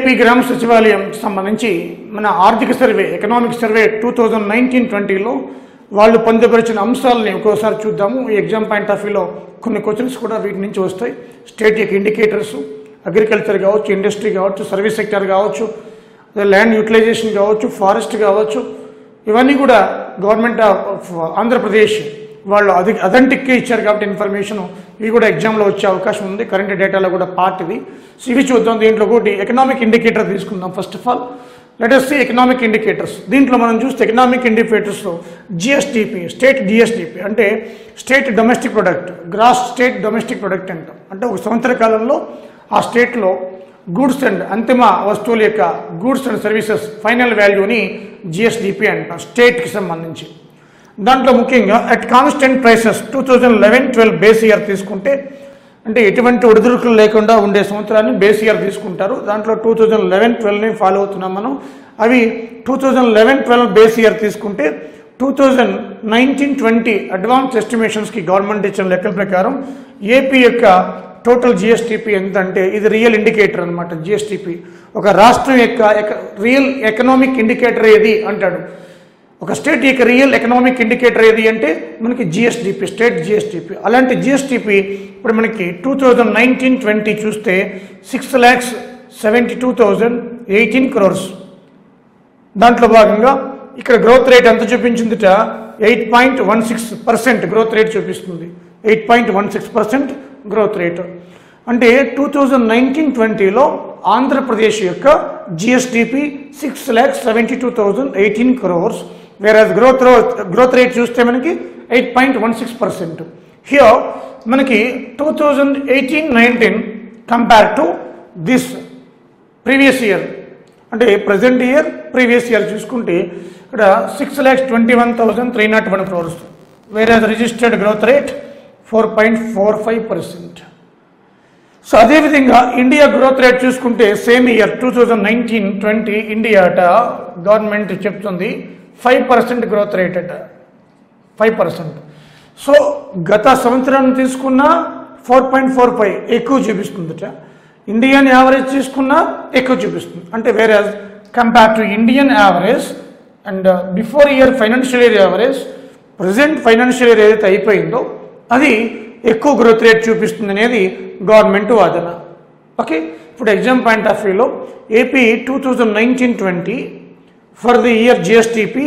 AP గ్రామ సచివాలయం సంబంధించి మన ఆర్థిక సర్వే ఎకనామిక్ సర్వే 2019-20లో వాళ్ళు పొందుపరిచిన అంశాలని ఒక్కోసారి చూద్దాము. ఈ ఎగ్జామ్ పాయింట్ ఆఫ్ వ్యూలో కొన్ని క్వశ్చన్స్ కూడా వీటి నుంచి వస్తాయి. స్టేట్ యొక్క ఇండికేటర్స్, అగ్రికల్చర్ కావచ్చు, ఇండస్ట్రీ కావచ్చు, సర్వీస్ సెక్టర్ కావచ్చు, ల్యాండ్ యూటిలైజేషన్ కావచ్చు, ఫారెస్ట్ కావచ్చు, ఇవన్నీ కూడా గవర్నమెంట్ ఆఫ్ ఆంధ్రప్రదేశ్ వాళ్ళు అథెంటిక్గా ఇచ్చారు కాబట్టి ఇన్ఫర్మేషన్ ఇవి కూడా ఎగ్జామ్లో వచ్చే అవకాశం ఉంది. కరెంట్ డేటాలో కూడా పార్ట్ ఇది. సో ఇవి చూద్దాం. దీంట్లో ఒకటి ఎకనామిక్ ఇండికేటర్ తీసుకుందాం. First of all let us see economic indicators. దీంట్లో మనం చూస్తే ఎకనామిక్ ఇండికేటర్స్లో జిఎస్డిపి, స్టేట్ జిఎస్డిపి అంటే state domestic product, gross state domestic product అంటాం. అంటే ఒక సంవత్సర కాలంలో ఆ స్టేట్లో గూడ్స్ అండ్ అంతిమ వస్తువుల యొక్క గూడ్స్ అండ్ సర్వీసెస్ ఫైనల్ వాల్యూని జిఎస్డిపి అంటాం స్టేట్కి సంబంధించి. దాంట్లో ముఖ్యంగా at constant prices 2011-12 base year తీసుకుంటే, అంటే ఎటువంటి ఒడిదుడుకులు లేకుండా ఉండే సంవత్సరాన్ని బేస్ ఇయర్ తీసుకుంటారు. దాంట్లో 2011-12ని ఫాలో అవుతున్నాం మనం. అవి 2011-12 బేస్ ఇయర్ తీసుకుంటే 2019-20 అడ్వాన్స్ ఎస్టిమేషన్స్కి గవర్నమెంట్ ఇచ్చిన లెక్కల ప్రకారం ఏపీ యొక్క టోటల్ జిఎస్టిపి ఎంత అంటే ఇది రియల్ ఇండికేటర్ అనమాట. జిఎస్టిపి ఒక రాష్ట్రం యొక్క రియల్ ఎకనామిక్ ఇండికేటర్ ఏది అంటాడు. ఒక స్టేట్ యొక్క రియల్ ఎకనామిక్ ఇండికేటర్ ఏది అంటే మనకి జిఎస్డిపి, స్టేట్ జిఎస్డిపి. అలాంటి జిఎస్డిపి ఇప్పుడు మనకి 2019-20 చూస్తే 6,72,018 crores. దాంట్లో భాగంగా ఇక్కడ గ్రోత్ రేట్ ఎంత చూపించిందిట 8.16% గ్రోత్ రేట్ చూపిస్తుంది. 8.16% గ్రోత్ రేట్ అంటే 2019-20లో ఆంధ్రప్రదేశ్ యొక్క జిఎస్డిపి 6,72,018 crores. వేరే గ్రోత్ రేట్ చూస్తే మనకి 8.16%. హియర్ మనకి 2018-19 compare to this previous year అంటే ప్రజెంట్ ఇయర్ ప్రీవియస్ ఇయర్ చూసుకుంటే ఇక్కడ 6,21,301 crores. వేరే రిజిస్టర్డ్ గ్రోత్ రేట్ 4.45%. సో అదేవిధంగా ఇండియా గ్రోత్ రేట్ చూసుకుంటే సేమ్ ఇయర్ 2019-20 ఇండియా అట గవర్నమెంట్ చెప్తుంది 5% గ్రోత్ రేట్ అట 5%. సో గత సంవత్సరం తీసుకున్న 4.45 ఎక్కువ చూపిస్తుందట. ఇండియన్ యావరేజ్ తీసుకున్నా ఎక్కువ చూపిస్తుంది. అంటే వేరే compare to Indian average and before year financial year average present financial year ఏదైతే అయిపోయిందో అది ఎక్కువ గ్రోత్ రేట్ చూపిస్తుంది అనేది గవర్నమెంట్ వాదన. ఓకే, ఇప్పుడు ఎగ్జామ్ పాయింట్ ఆఫ్ వ్యూలో AP 2019-20 for the year GSDP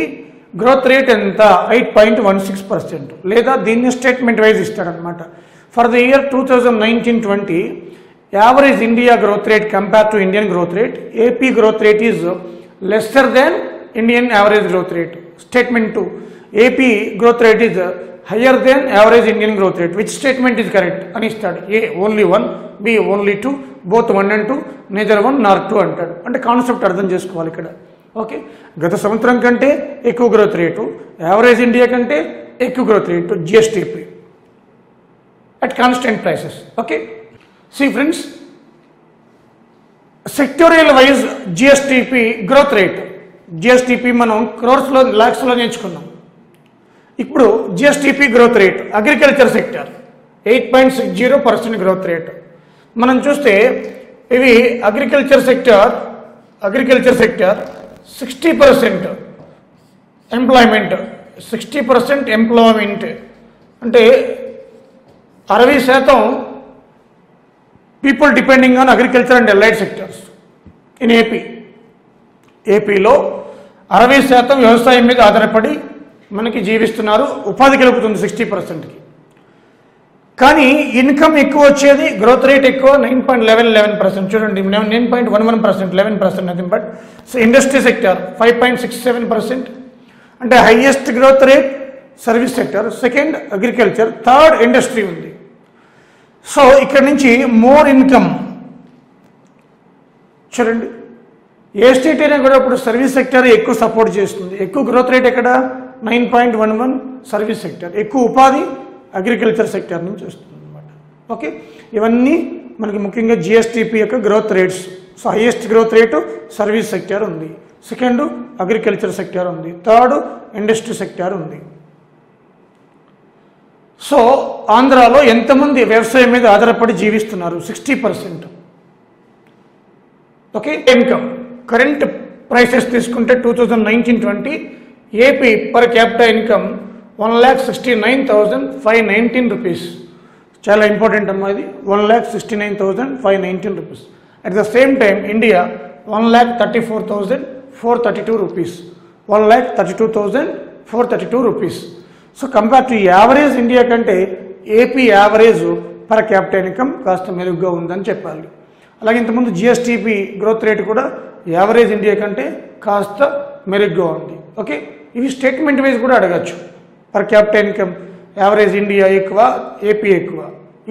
growth rate ఎంత 8.16%. లేదా దీన్ని స్టేట్మెంట్ వైజ్ ఇస్తారనమాట. For the year 2019-20 average India growth rate compare to Indian growth rate, AP growth rate is lesser than Indian average growth rate. Statement 2 AP growth rate is higher then average Indian growth rate. Which statement is correct అని ఇస్తాడు. A only 1, B only 2, both 1 and 2, neither 1 nor 2 అంటాడు. అంటే concept అర్థం చేసుకోవాలి ఇక్కడ. Okay, గత సంవత్సరం కంటే ఎక్కువ గ్రోత్ రేటు, యావరేజ్ ఇండియా కంటే ఎక్కువ growth rate GSDP at constant prices. Okay, see friends, sectorial wise GSDP growth rate. GSDP మనం క్రోర్స్లో లాక్స్లో నేర్చుకున్నాం. ఇప్పుడు GSDP growth rate agriculture sector 8.60% growth rate. మనం చూస్తే ఇవి అగ్రికల్చర్ సెక్టర్ 60% ఎంప్లాయ్మెంట్, 60% ఎంప్లాయ్మెంట్ అంటే 60% people depending on agriculture and allied sectors in AP. ఏపీలో 60% వ్యవసాయం మీద ఆధారపడి మనకి జీవిస్తున్నారు. ఉపాధి కలుగుతుంది 60%కి. కానీ ఇన్కమ్ ఎక్కువ వచ్చేది, గ్రోత్ రేట్ ఎక్కువ 9.11%. చూడండి 9.11%, 11% nothing but. So industry sector 5.67% అంటే highest growth rate service sector, second agriculture, third industry ఉంది. సో ఇక్కడ నుంచి మోర్ ఇన్కమ్ చూడండి. ఏ స్టేట్ అయినా కూడా ఇప్పుడు సర్వీస్ సెక్టర్ ఎక్కువ సపోర్ట్ చేస్తుంది. ఎక్కువ గ్రోత్ రేట్ ఎక్కడ 9.11 సర్వీస్ సెక్టర్, ఎక్కువ ఉపాధి అగ్రికల్చర్ సెక్టర్ నుంచి వస్తుంది అనమాట. ఓకే, ఇవన్నీ మనకి ముఖ్యంగా జిఎస్టిపి యొక్క growth rates. So highest growth rate service sector ఉంది, సెకండ్ అగ్రికల్చర్ సెక్టర్ ఉంది, థర్డ్ ఇండస్ట్రీ సెక్టర్ ఉంది. సో ఆంధ్రాలో ఎంతమంది వ్యవసాయం మీద ఆధారపడి జీవిస్తున్నారు? 60%. ఓకే, ఇన్కమ్ కరెంట్ ప్రైసెస్ తీసుకుంటే 2019-20 AP per capital income 1,69,519 rupees. చాలా ఇంపార్టెంట్ అమ్మా ఇది, 1,69,519 rupees. At the same time India 1,34,432 rupees, 1,32,432 rupees. So compare to average India కంటే AP average per capital income కాస్త మెరుగ్గా ఉందని చెప్పాలి. అలాగే ఇంతకుముందు జిఎస్టిపి గ్రోత్ రేట్ కూడా యావరేజ్ ఇండియా కంటే కాస్త మెరుగ్గా ఉంది. ఓకే, ఇవి స్టేట్మెంట్ వైజ్ కూడా అడగచ్చు. Per capital income average India ఎక్కువ, ఏపీ ఎక్కువ,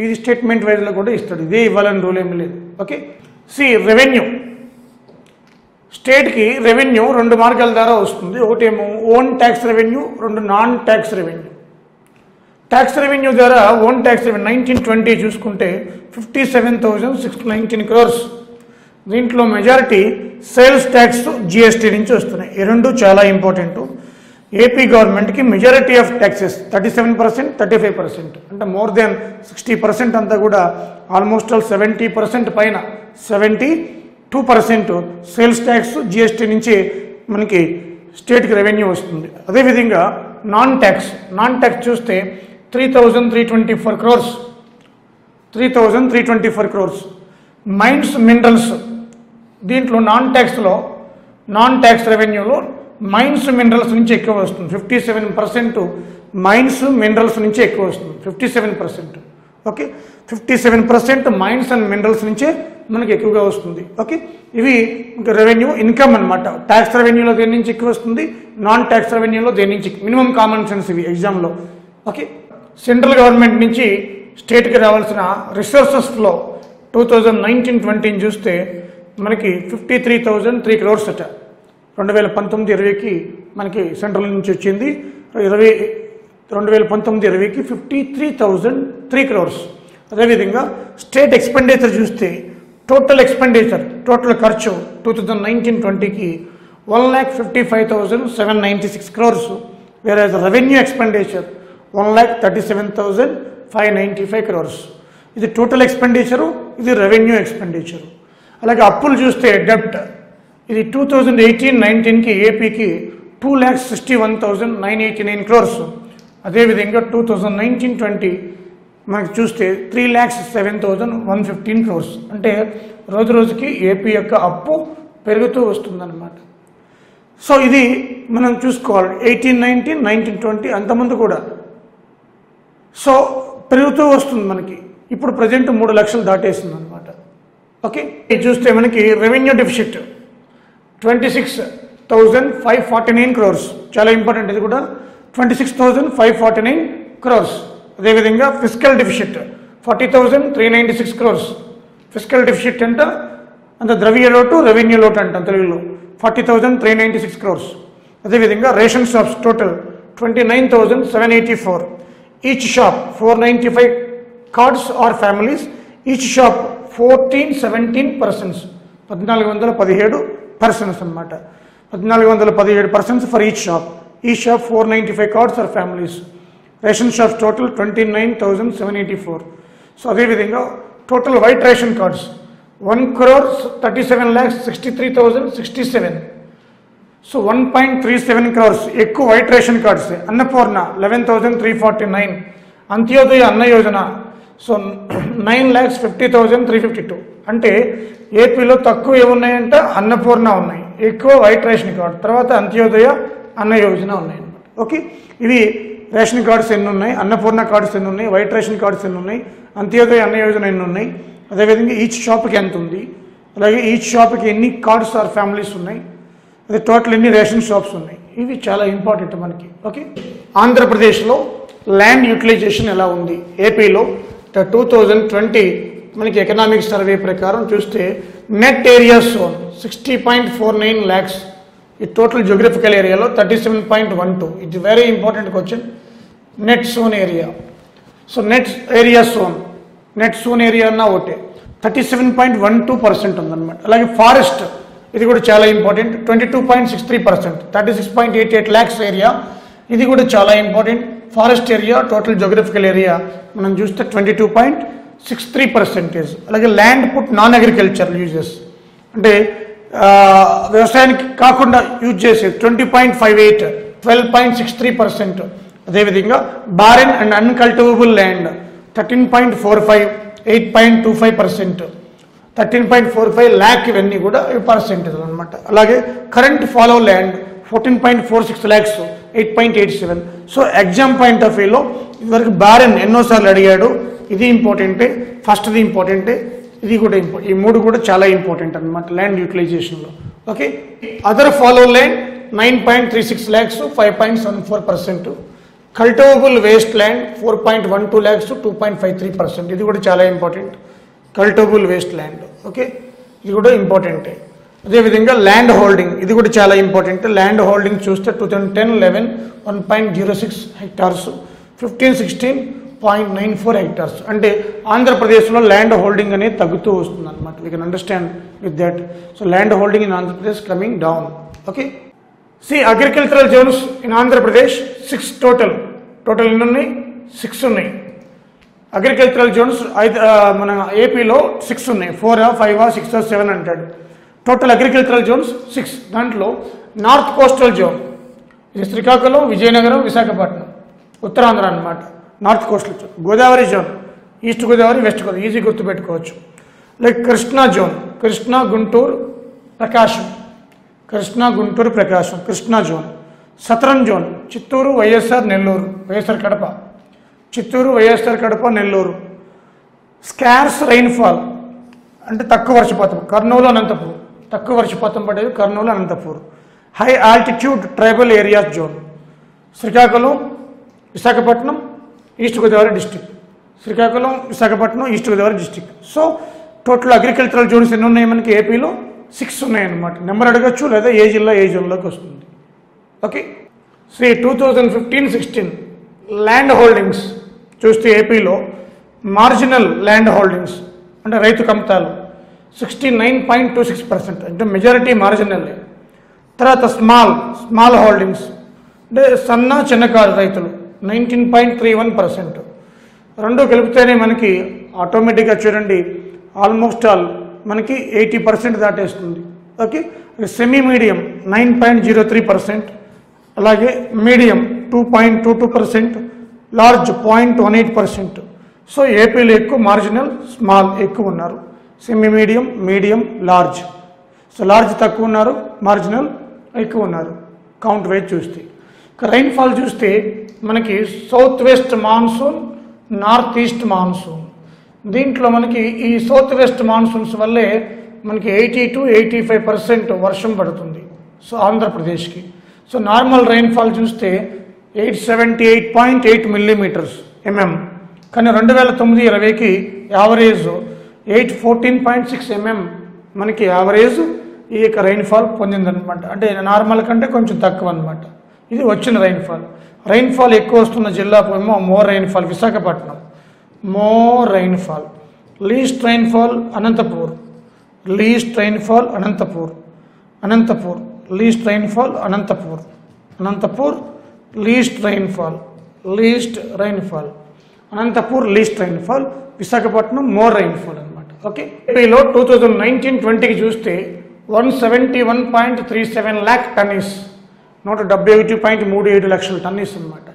ఇది స్టేట్మెంట్ వైజ్లో కూడా ఇస్తాడు. ఇదే ఇవ్వాలని రూల్ ఏమీ లేదు. ఓకే, రెవెన్యూ స్టేట్కి రెవెన్యూ 2 మార్గాల ద్వారా వస్తుంది. ఒకటేమో own tax revenue, 2 non tax revenue. Tax revenue ద్వారా ఓన్ ట్యాక్స్ రెవెన్యూ 19-20 చూసుకుంటే 57,619 crores. దీంట్లో మెజారిటీ సేల్స్ ట్యాక్స్, జిఎస్టీ నుంచి వస్తున్నాయి. ఈ రెండు చాలా ఇంపార్టెంట్. ఏపీ గవర్నమెంట్కి మెజారిటీ ఆఫ్ ట్యాక్సెస్ 37%, 35%, అంటే మోర్ దెన్ 60% అంతా కూడా ఆల్మోస్ట్ ఆల్ 70% పైన 72% సేల్స్ ట్యాక్స్, జిఎస్టీ నుంచి మనకి స్టేట్కి రెవెన్యూ వస్తుంది. అదేవిధంగా నాన్ ట్యాక్స్ చూస్తే 3,324 crores, 3,324 crores. మైన్స్, మినరల్స్ దీంట్లో నాన్ ట్యాక్స్ రెవెన్యూలో మైన్స్, మినరల్స్ నుంచి ఎక్కువ వస్తుంది. 57% మైన్స్, మినరల్స్ నుంచి ఎక్కువ వస్తుంది, 57%. ఓకే, 57% మైన్స్ అండ్ మినరల్స్ నుంచే మనకి ఎక్కువగా వస్తుంది. ఓకే, ఇవి రెవెన్యూ ఇన్కమ్ అనమాట. ట్యాక్స్ రెవెన్యూలో దేని నుంచి ఎక్కువ వస్తుంది, నాన్ ట్యాక్స్ రెవెన్యూలో దేని నుంచి, మినిమం కామన్ సెన్స్ ఇవి ఎగ్జామ్లో. ఓకే, సెంట్రల్ గవర్నమెంట్ నుంచి స్టేట్కి రావాల్సిన రిసోర్సెస్ ఫ్లో 2019-20 చూస్తే మనకి 53,003 crores అట. 2019-20కి మనకి సెంట్రల్ నుంచి వచ్చింది. 2019-20కి 53,003 crores. అదేవిధంగా స్టేట్ ఎక్స్పెండిచర్ చూస్తే టోటల్ ఖర్చు 2019-20కి 1,55,796 crores. వేరే రెవెన్యూ ఎక్స్పెండిచర్ 1,37,595 crores. ఇది టోటల్ ఎక్స్పెండిచరు, ఇది రెవెన్యూ ఎక్స్పెండిచరు. అలాగే అప్పులు చూస్తే డెప్ట్ ఇది 2018-19కి ఏపీకి 2,61,989 crores. అదేవిధంగా 2019-20 మనకి చూస్తే 3,07,115 crores. అంటే రోజు రోజుకి ఏపీ యొక్క అప్పు పెరుగుతూ వస్తుందన్నమాట. సో ఇది మనం చూసుకోవాలి. 18-19, 19-20 అంతకుముందు కూడా సో పెరుగుతూ వస్తుంది మనకి. ఇప్పుడు ప్రజెంట్ 3 లక్షలు దాటేస్తుంది అనమాట. ఓకే, ఇది చూస్తే మనకి రెవెన్యూ డెఫిసిట్ 26,549 crores. చాలా ఇంపార్టెంట్ ఇది కూడా, 26,549 crores. అదేవిధంగా physical deficit 40,396 crores. Physical deficit అంట ద్రవ్య లోటు, రెవెన్యూ లోటు అంట తెలుగులో 40,396 crores. అదేవిధంగా ration shops total 29,784. Each shop 495 cards or families. Each shop 1417 persons, 1417 persons అన్నమాట. 1417 persons ఫర్ ఈచ్ షాప్. ఈ shop 495 cards or families. Ration shops total 29,784. So అదేవిధంగా total white ration cards 1,37,63,067. So 1.37 crores ఎక్కువ white ration cards. Annapurna 11,349. Antyodaya Anna Yojana so 9,50,352. అంటే ఏపీలో తక్కువ ఏమున్నాయంట, అన్నపూర్ణ ఉన్నాయి, ఎక్కువ white ration card, తర్వాత అంత్యోదయ అన్న యోజన ఉన్నాయి అన్నమాట. ఓకే, ఇవి రేషన్ కార్డ్స్ ఎన్ని ఉన్నాయి, అన్నపూర్ణ కార్డ్స్ ఎన్ని ఉన్నాయి, వైట్ రేషన్ కార్డ్స్ ఎన్ని ఉన్నాయి, అంత్యోదయ అన్న యోజన ఎన్ని ఉన్నాయి, అదేవిధంగా ఈచ్ షాప్కి ఎంత ఉంది, అలాగే ఈచ్ షాప్కి ఎన్ని కార్డ్స్ ఆర్ ఫ్యామిలీస్ ఉన్నాయి, అదే టోటల్ ఎన్ని రేషన్ షాప్స్ ఉన్నాయి. ఇవి చాలా ఇంపార్టెంట్ మనకి. ఓకే, ఆంధ్రప్రదేశ్లో ల్యాండ్ యూటిలైజేషన్ ఎలా ఉంది, ఏపీలో 2020 మనకి ఎకనామిక్ సర్వే ప్రకారం చూస్తే నెట్ ఏరియా జోన్ 60.49 lakhs. ఈ టోటల్ జియోగ్రఫికల్ ఏరియాలో 37.12. It very important question. Net zone area. So net zone area అన్న ఒకటే 37.12% ఉందన్నమాట. అలాగే ఫారెస్ట్ ఇది కూడా చాలా ఇంపార్టెంట్, 22.63%, 36.88 lakhs ఏరియా. ఇది కూడా చాలా important. Forest area total geographical area మనం చూస్తే 22.63%. అలాగే land put non agricultural uses అంటే వ్యవసాయానికి కాకుండా యూజ్ చేసే 20.58, 12.63%. అదేవిధంగా బారెన్ అండ్ అన్కల్టివబుల్ ల్యాండ్ 13.45, 8.25%, 13.45 ల్యాక్, ఇవన్నీ కూడా పర్సెంటేజ్ అనమాట. అలాగే current follow land 14.46 lakhs, 8.87. So exam point of వ్యూలో ఇదివరకు బారెన్ ఎన్నోసార్లు అడిగాడు, ఇది ఇంపార్టెంటే, ఫస్ట్ది ఇంపార్టెంటే, ఇది కూడా ఇంపార్టెంట్. ఈ మూడు కూడా చాలా ఇంపార్టెంట్ అనమాట ల్యాండ్ యూటిలైజేషన్లో. Okay, other fallow land 9.36 lakhs, 5.74%. Cultivable waste land 4.12 lakhs, 2.53%. ఇది కూడా చాలా important, cultivable waste land. Okay, ఇది కూడా ఇంపార్టెంటే. అదేవిధంగా ల్యాండ్ హోల్డింగ్, ఇది కూడా చాలా ఇంపార్టెంట్. ల్యాండ్ హోల్డింగ్ చూస్తే 2010-11 1.06 హెక్టార్స్, 15-16 0.94 హెక్టార్స్. అంటే ఆంధ్రప్రదేశ్లో ల్యాండ్ హోల్డింగ్ అనేది తగ్గుతూ వస్తుంది అనమాట. We can understand with that. So land holding in Andhra Pradesh coming down. Okay, C agricultural Jones in Andhra Pradesh 6 total ఎన్ని ఉన్నాయి? 6 ఉన్నాయి. అగ్రికల్చరల్ జోన్స్ మన ఏపీలో 6 ఉన్నాయి. 4, 5, 6, 7 అంటాడు. Total agricultural zones 6. దాంట్లో నార్త్ కోస్టల్ జోన్ ఇది శ్రీకాకుళం, విజయనగరం, విశాఖపట్నం, ఉత్తరాంధ్ర అనమాట. North coastal zone. Godavari zone East Godavari, West Godavari, easy గుర్తుపెట్టుకోవచ్చు. Like Krishna zone, Krishna, Guntur, Prakasam, Krishna, Guntur, Prakasam, Krishna zone. Southern zone Chittoor, YSR, Nellore, YSR Kadapa, Chittoor, YSR Kadapa, Nellore. Scarce rainfall అంటే తక్కువ వర్షపాతం, కర్నూలు, అనంతపూర్. తక్కువ వర్షపాతం పడేది Kurnool, Anantapur. High altitude tribal areas zone Srikakulam, Visakhapatnam, East Godavari district. Srikakulam, Visakhapatnam, East Godavari district. So total agricultural zones ఎన్ని ఉన్నాయి మనకి ఏపీలో? 6 ఉన్నాయన్నమాట. నెంబర్ అడగచ్చు, లేదా ఏ జిల్లా ఏ జోన్లోకి వస్తుంది. ఓకే, సో 2015-16 ల్యాండ్ హోల్డింగ్స్ చూస్తే ఏపీలో మార్జినల్ ల్యాండ్ హోల్డింగ్స్ అంటే రైతు కమతాలు 69.26%, అంటే మెజారిటీ మార్జినల్. తర్వాత స్మాల్ హోల్డింగ్స్ అంటే సన్న చిన్నకారు రైతులు 19.31%. రెండు కలిపితేనే మనకి ఆటోమేటిక్గా చూడండి ఆల్మోస్ట్ ఆల్ మనకి 80% దాటేస్తుంది. ఓకే, సెమీ మీడియం 9.03%, అలాగే మీడియం 2.22%, లార్జ్ 0.18%. సో ఏపీలో ఎక్కువ మార్జినల్, స్మాల్ ఎక్కువ ఉన్నారు. Semi medium, large. So large తక్కువ ఉన్నారు, మార్జినల్ ఎక్కువ ఉన్నారు కౌంట్ వైజ్ చూస్తే. రైన్ఫాల్ చూస్తే మనకి south west monsoon, north east monsoon. దీంట్లో మనకి ఈ సౌత్ వెస్ట్ మాన్సూన్స్ వల్లే మనకి 80 to 85% వర్షం పడుతుంది సో ఆంధ్రప్రదేశ్కి. సో నార్మల్ రైన్ఫాల్ చూస్తే 878.8 మిల్లీమీటర్స్ కానీ 2009-20కి యావరేజ్ 814.6 మనకి యావరేజ్ ఈ యొక్క రైన్ఫాల్ పొందిందనమాట. అంటే నార్మల్ కంటే కొంచెం తక్కువ అనమాట. ఇది వచ్చిన రైన్ఫాల్ ఎక్కువ వస్తున్న జిల్లా ఏమో more rainfall Visakhapatnam, more rainfall. Least rainfall Anantapur, least rainfall Anantapur, least rainfall Anantapur, least rainfall, Anantapur least rainfall, Visakhapatnam more rainfall అనమాట. ఓకే, ఏపీలో 2019-20కి చూస్తే 171.37 ల్యాక్ టన్నీస్, 171.37 లక్షల టన్నీస్ అనమాట.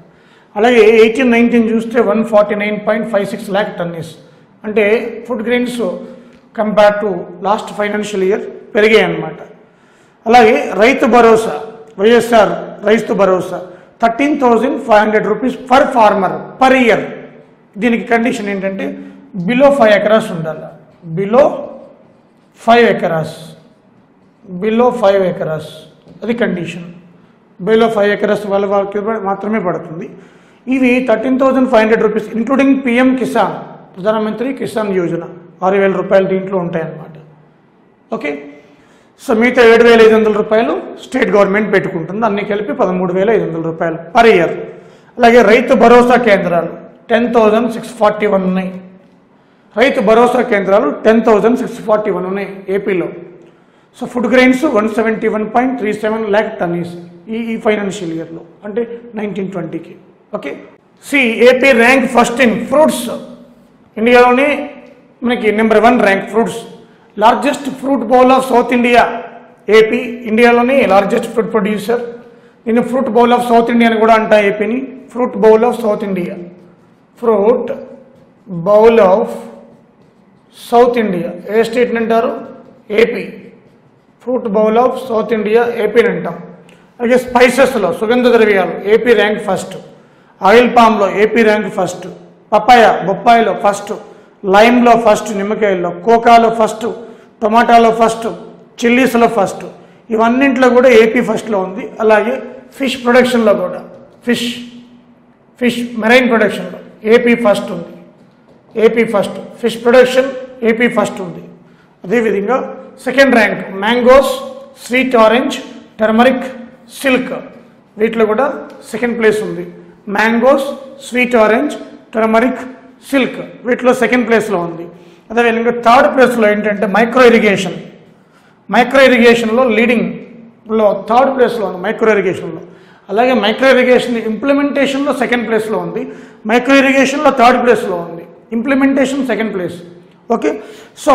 అలాగే 18-19 చూస్తే 149.56 ల్యాక్ టన్నీస్. అంటే food grains compare to last financial year పెరిగాయి అన్నమాట. అలాగే Rythu Bharosa, YSR Rythu Bharosa 13,500 rupees per farmer per year. దీనికి కండిషన్ ఏంటంటే బిలో 5 ఎకరాస్ ఉండాలి. బిలో 5 ఎకరాస్ అది కండిషన్. బిలో 5 ఎకరాస్ వాళ్ళకి మాత్రమే పడుతుంది. ఇవి 13,500 రూపీస్ ఇంక్లూడింగ్ పిఎం కిసాన్, ప్రధానమంత్రి కిసాన్ యోజన 6,000 రూపాయలు దీంట్లో ఉంటాయన్నమాట. ఓకే, సో మిగతా 7,500 రూపాయలు స్టేట్ గవర్నమెంట్ పెట్టుకుంటుంది. అన్ని కలిపి 13,500 రూపాయలు పర్ ఇయర్. అలాగే రైతు భరోసా కేంద్రాలు 10,641 ఉన్నాయి. రైతు భరోసా కేంద్రాలు 10,641 ఉన్నాయి ఏపీలో. So food grains 171.37 lakh tonnes ఈ ఫైనాన్షియల్ ఇయర్లో, అంటే 19-20కి. Okay, AP rank first in fruits. ఇండియాలోనే మనకి number 1 rank fruits. Largest fruit bowl of South India AP, ఇండియాలోనే లార్జెస్ట్ ఫ్రూట్ ప్రొడ్యూసర్. దీన్ని fruit bowl of South India అని కూడా అంటా ఏపీని. Fruit bowl of South India, fruit bowl of South India. ఏ స్టేట్ని అంటారు? AP. Fruit bowl of South India ఏపీని అంటాం. అలాగే స్పైసెస్లో సుగంధ ద్రవ్యాలు ఏపీ ర్యాంక్ ఫస్ట్, ఆయిల్ పామ్లో ఏపీ ర్యాంక్ ఫస్ట్, పపాయ బొప్పాయిలో ఫస్ట్, లైమ్లో ఫస్ట్, నిమ్మకాయల్లో, కోకాలో ఫస్ట్, టొమాటోలో ఫస్ట్, చిల్లీస్లో ఫస్ట్. ఇవన్నింటిలో కూడా ఏపీ ఫస్ట్లో ఉంది. అలాగే ఫిష్ ప్రొడక్షన్లో కూడా ఫిష్ మెరైన్ ప్రొడక్షన్లో ఏపీ ఫస్ట్ ఉంది. AP first fish production AP first ఉంది. అదేవిధంగా second rank mangoes, sweet orange, turmeric, silk, వీటిలో కూడా సెకండ్ ప్లేస్ ఉంది. Mangoes, sweet orange, turmeric, silk వీటిలో సెకండ్ ప్లేస్లో ఉంది. అదేవిధంగా థర్డ్ ప్లేస్లో ఏంటంటే మైక్రో ఇరిగేషన్లో లీడింగ్లో థర్డ్ ప్లేస్లో ఉంది మైక్రో ఇరిగేషన్లో. అలాగే మైక్రో ఇరిగేషన్ ఇంప్లిమెంటేషన్లో సెకండ్ ప్లేస్లో ఉంది, మైక్రో ఇరిగేషన్లో థర్డ్ ప్లేస్లో ఉంది, implementation second place. Okay, so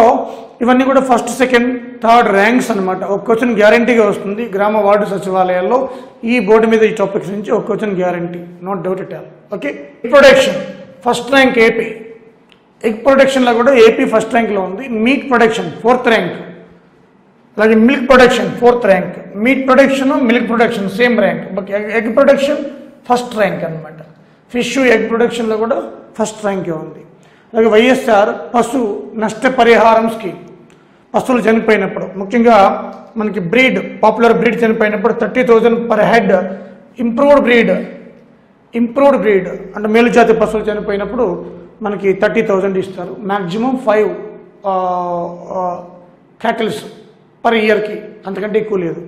ఇవన్నీ కూడా ఫస్ట్, సెకండ్, థర్డ్ ర్యాంక్స్ అనమాట. ఒక క్వశ్చన్ గ్యారంటీగా వస్తుంది గ్రామ వార్డు సచివాలయాల్లో. ఈ బోర్డు మీద ఈ టాపిక్స్ నుంచి ఒక question guarantee, not doubt at all. Okay, production first rank AP. Egg ప్రొడక్షన్లో కూడా ఏపీ ఫస్ట్ ర్యాంక్లో ఉంది. Meat production fourth rank. అలాగే milk production fourth rank. Meat production, milk production same rank. But egg production first rank అనమాట. Fish, egg ప్రొడక్షన్లో కూడా first ర్యాంకే ఉంది. అలాగే వైఎస్ఆర్ పశు నష్టపరిహారం స్కీమ్. పశువులు చనిపోయినప్పుడు, ముఖ్యంగా మనకి పాపులర్ బ్రీడ్ చనిపోయినప్పుడు 30,000 పర్ హెడ్. ఇంప్రూవ్డ్ బ్రీడ్ అంటే మేలుజాతి పశువులు చనిపోయినప్పుడు మనకి 30,000 ఇస్తారు. మ్యాక్సిమం 5 క్యాటిల్స్ పర్ ఇయర్కి, అంతకంటే ఎక్కువ లేదు.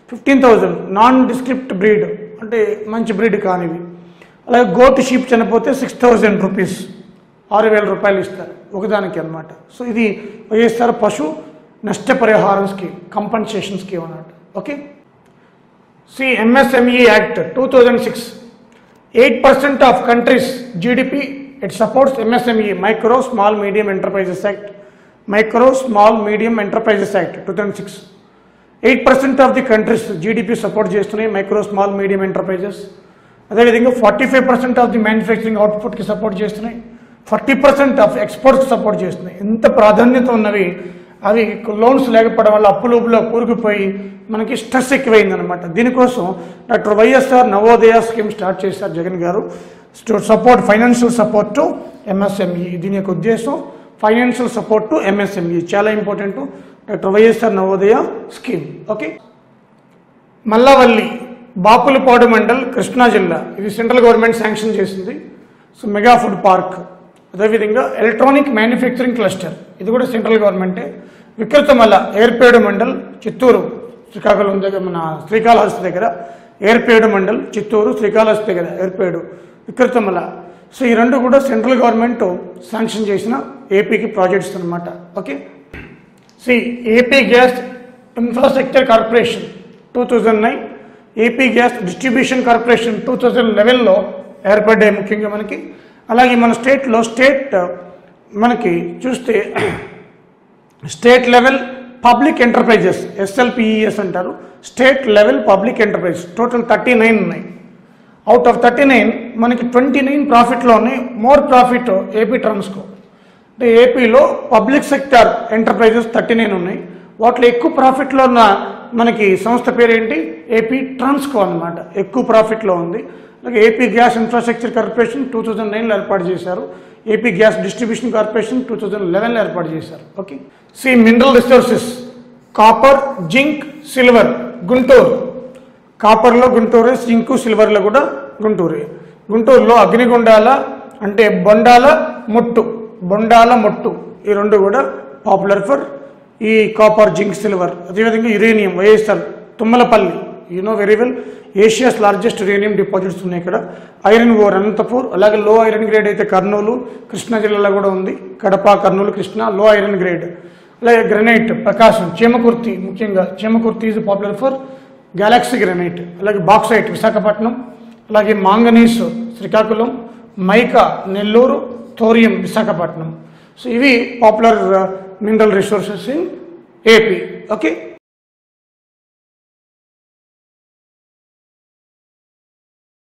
15,000 నాన్ డిస్క్రిప్ట్ బ్రీడ్ అంటే మంచి బ్రీడ్ కానివి. అలాగే గోట్ షీప్ చనిపోతే 6,000 రూపీస్, 6,000 రూపాయలు ఇస్తారు ఒకదానికి అనమాట. సో ఇది వైఎస్ఆర్ పశు నష్టపరిహారం స్కీమ్, కంపన్సేషన్ స్కీమ్ అన్నమాట. Okay, MSME act 2006, 8% of countries GDP it supports MSME, micro small medium enterprises act. 2006, 8% of the countries GDP support చేస్తున్నాయి మైక్రో స్మాల్ మీడియం ఎంటర్ప్రైజెస్. అదేవిధంగా 45% ఆఫ్ ది మ్యానుఫ్యాక్చరింగ్ అవుట్పుట్కి సపోర్ట్ చేస్తున్నాయి, 40% of ఎక్స్పోర్ట్స్కి support చేస్తున్నాయి. ఎంత ప్రాధాన్యత ఉన్నవి అవి loans లేకపోవడం వల్ల అప్పులో కూరుకుపోయి మనకి స్ట్రెస్ ఎక్కువైందనమాట. దీనికోసం doctor YSR Navodaya scheme start చేశారు జగన్ గారు. Support, financial support to MSME. దీని యొక్క ఉద్దేశం ఫైనాన్షియల్ సపోర్ట్ టు MSME, చాలా important. Doctor YSR Navodaya scheme. Okay, Mallavalli Bapulapadu mandal, Krishna జిల్లా. ఇది సెంట్రల్ గవర్నమెంట్ శాంక్షన్ చేసింది. So mega food park. అదేవిధంగా ఎలక్ట్రానిక్ మ్యానుఫ్యాక్చరింగ్ క్లస్టర్, ఇది కూడా సెంట్రల్ గవర్నమెంటే. వికృతమల్ల ఏర్పేడు మండల్, చిత్తూరు, శ్రీకాకుళం దగ్గర, మన శ్రీకాళహస్తి దగ్గర. ఏర్పేడు మండల్, చిత్తూరు, శ్రీకాళహస్తి దగ్గర ఏర్పేడు, వికృతమల్ల. సో ఈ రెండు కూడా సెంట్రల్ గవర్నమెంట్ శాంక్షన్ చేసిన ఏపీకి ప్రాజెక్ట్స్ అనమాట. Okay, AP gas infrastructure corporation 2009, AP gas distribution corporation 2011లో ఏర్పడ్డాయి ముఖ్యంగా మనకి. అలాగే మన స్టేట్లో మనకి చూస్తే state level public enterprises, SLPES అంటారు. State level public enterprise total 39 ఉన్నాయి. అవుట్ ఆఫ్ 39 మనకి 29 ప్రాఫిట్లో ఉన్నాయి. More profit AP Transco. అంటే ఏపీలో పబ్లిక్ సెక్టర్ ఎంటర్ప్రైజెస్ 39 ఉన్నాయి. వాటిలో ఎక్కువ ప్రాఫిట్లో ఉన్న మనకి సంస్థ పేరు ఏంటి? ఏపీ ట్రాన్స్కో అనమాట, ఎక్కువ ప్రాఫిట్లో ఉంది. అలాగే ఏపీ గ్యాస్ ఇన్ఫ్రాస్ట్రక్చర్ కార్పొరేషన్ 2009లో ఏర్పాటు చేశారు. ఏపీ గ్యాస్ డిస్ట్రిబ్యూషన్ కార్పొరేషన్ 2011లో ఏర్పాటు చేశారు. Okay, mineral resources copper, zinc, silver, Guntur. కాపర్లో గుంటూరు, జింకు, సిల్వర్లో కూడా గుంటూరు. గుంటూరులో అగ్నిగుండాల అంటే బొండాల మొట్టు, ఈ రెండు కూడా పాపులర్ ఫర్ ఈ కాపర్, జింక్, సిల్వర్. అదేవిధంగా uranium, YSR Tummalapalli, very well, Asia's largest uranium deposits ఉన్నాయి ఇక్కడ. Iron ore Anantapur. అలాగే లో ఐరన్ గ్రేడ్ అయితే కర్నూలు, కృష్ణా జిల్లాలో కూడా ఉంది. కడప, కర్నూలు, కృష్ణా లో ఐరన్ గ్రేడ్. అలాగే గ్రనైట్ ప్రకాశం, చీమకుర్తి, ముఖ్యంగా Chimakurthi is popular for galaxy granite. అలాగే బాక్సైట్ విశాఖపట్నం. అలాగే manganese Srikakulam, mica Nellore, thorium Visakhapatnam. So ఇవి popular mineral resources in AP. Okay.